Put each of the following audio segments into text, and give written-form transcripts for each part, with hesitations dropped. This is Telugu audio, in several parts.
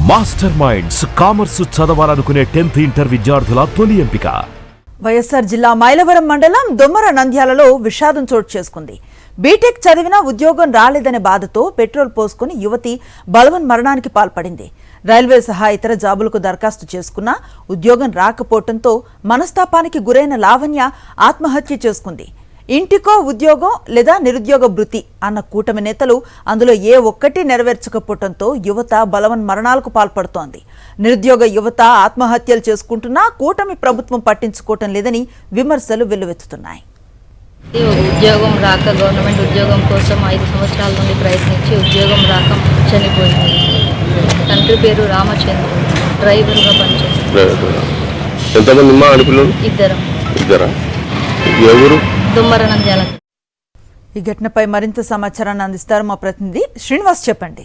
మాస్టర్ మైండ్స్ కామర్స్ చదవాలనుకునే 10th ఇంటర్ విద్యార్థుల తొలి ఎంపిక. వైఎస్ఆర్ జిల్లా మైలవరం మండలం దొమ్మర నంద్యాలలో విషాదం చోటు చేసుకుంది. బీటెక్ చదివినా ఉద్యోగం రాలేదనే బాధతో పెట్రోల్ పోసుకుని యువతి బలవన్ మరణానికి పాల్పడింది. రైల్వే సహా ఇతర జాబులకు దరఖాస్తు చేసుకున్నా ఉద్యోగం రాకపోవడంతో మనస్తాపానికి గురైన లావణ్య ఆత్మహత్య చేసుకుంది. ఇంటికో ఉద్యోగం లేదా నిరుద్యోగ భృతి అన్న కూటమి నేతలు అందులో ఏ ఒక్కటి నెరవేర్చకపోవడంతో యువత బలవన్ మరణాలకు పాల్పడుతోంది. నిరుద్యోగ యువత ఆత్మహత్యలు చేసుకుంటున్నా కూటమి ప్రభుత్వం పట్టించుకోవటం లేదని విమర్శలు వెల్లువెత్తుతున్నాయి. ఉద్యోగం రాక గవర్నమెంట్ ఉద్యోగం కోసం 5 సంవత్సరాల నుండి ప్రయత్నించి ఉద్యోగం రాక చనిపోయింది. తండ్రి పేరు రామచంద్ర, డ్రైవర్గా పనిచేస్తారు. ఇద్దరం. దొమ్మర నంద్యాల. ఈ ఘటనపై మరింత సమాచారాన్ని అందిస్తారు మా ప్రతినిధి శ్రీనివాస్. చెప్పండి.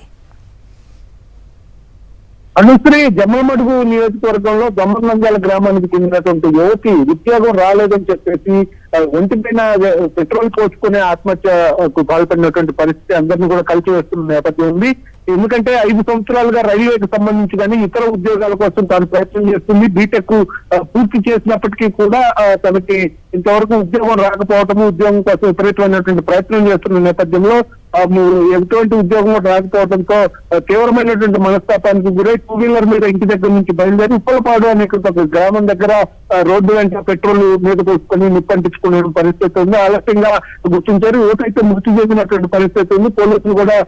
అనుశ్రీ జమ్మలమడుగు నియోజకవర్గంలో దొమ్మర నంద్యాల గ్రామానికి చెందినటువంటి యువతి ఉద్యోగం రాలేదని చెప్పేసి ఒంటిపైన పెట్రోల్ పోసుకునే ఆత్మహత్యకు పాల్పడినటువంటి పరిస్థితి అందరినీ కూడా కలిసి వేస్తున్న నేపథ్యం ఉంది. ఎందుకంటే 5 సంవత్సరాలుగా రైల్వేకి సంబంధించి కానీ ఇతర ఉద్యోగాల కోసం తాను ప్రయత్నం చేస్తుంది. బీటెక్ పూర్తి చేసినప్పటికీ కూడా తనకి ఇంతవరకు ఉద్యోగం రాకపోవటము, ఉద్యోగం కోసం విపరీతమైనటువంటి ప్రయత్నం చేస్తున్న నేపథ్యంలో ఎటువంటి ఉద్యోగం రాకపోవడంతో తీవ్రమైనటువంటి మనస్తాపానికి గురై 2 వీలర్ మీద ఇంటి దగ్గర నుంచి బయలుదేరి ఉప్పలపాడు అనే గ్రామం దగ్గర రోడ్డు వెంట పెట్రోల్ మీద పోసుకొని నిప్పంటించుకునే పరిస్థితి ఉంది. ఆలస్యంగా గుర్తించారు. యువతైతే మృతి చెందినటువంటి పరిస్థితి ఉంది. పోలీసులు కూడా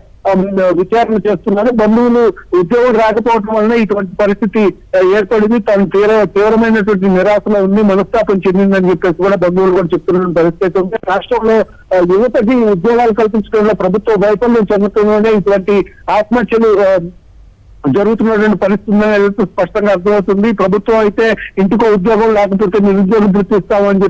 విచారణ చేస్తున్నారు. బంధువులు ఉద్యోగం రాకపోవడం వలన ఇటువంటి పరిస్థితి ఏర్పడింది, తను తీవ్రమైనటువంటి నిరాశలో ఉంది, మనస్తాపం చెందిందని చెప్పేసి కూడా బంధువులు కూడా చెప్తున్న పరిస్థితి ఉంది. రాష్ట్రంలో యువతకి ఉద్యోగాలు కల్పించడంలో ప్రభుత్వ వైఫల్యం చెందుతుందనే ఇటువంటి ఆత్మహత్యలు జరుగుతున్నటువంటి పరిస్థితి స్పష్టంగా అర్థమవుతుంది. ప్రభుత్వం అయితే ఇంటికో ఉద్యోగం లేకపోతే నిరుద్యోగ భృతి ఇస్తామని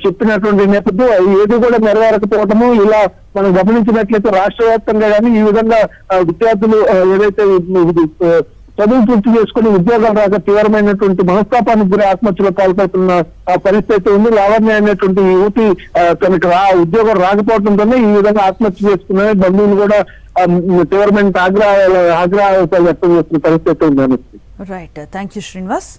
చెప్పినటువంటి నేపథ్యం ఏది కూడా నెరవేరకపోవడము ఇలా మనం గమనించినట్లయితే రాష్ట్ర వ్యాప్తంగా కానీ ఈ విధంగా విద్యార్థులు ఏదైతే చదువు పూర్తి చేసుకుని ఉద్యోగాలు రాక తీవ్రమైనటువంటి మనస్తాపానికి గురి ఆత్మహత్యలో పాల్పడుతున్న పరిస్థితి ఉంది. లావణ్య అనేటువంటి యువతి తనకు ఉద్యోగం రాకపోవడంతోనే ఈ విధంగా ఆత్మహత్య చేసుకున్నాయి. బంధువులు కూడా తీవ్రమైన ఆగ్రహాలు వ్యక్తం చేస్తున్న పరిస్థితి ఉంది. Right, thank you Srinivas.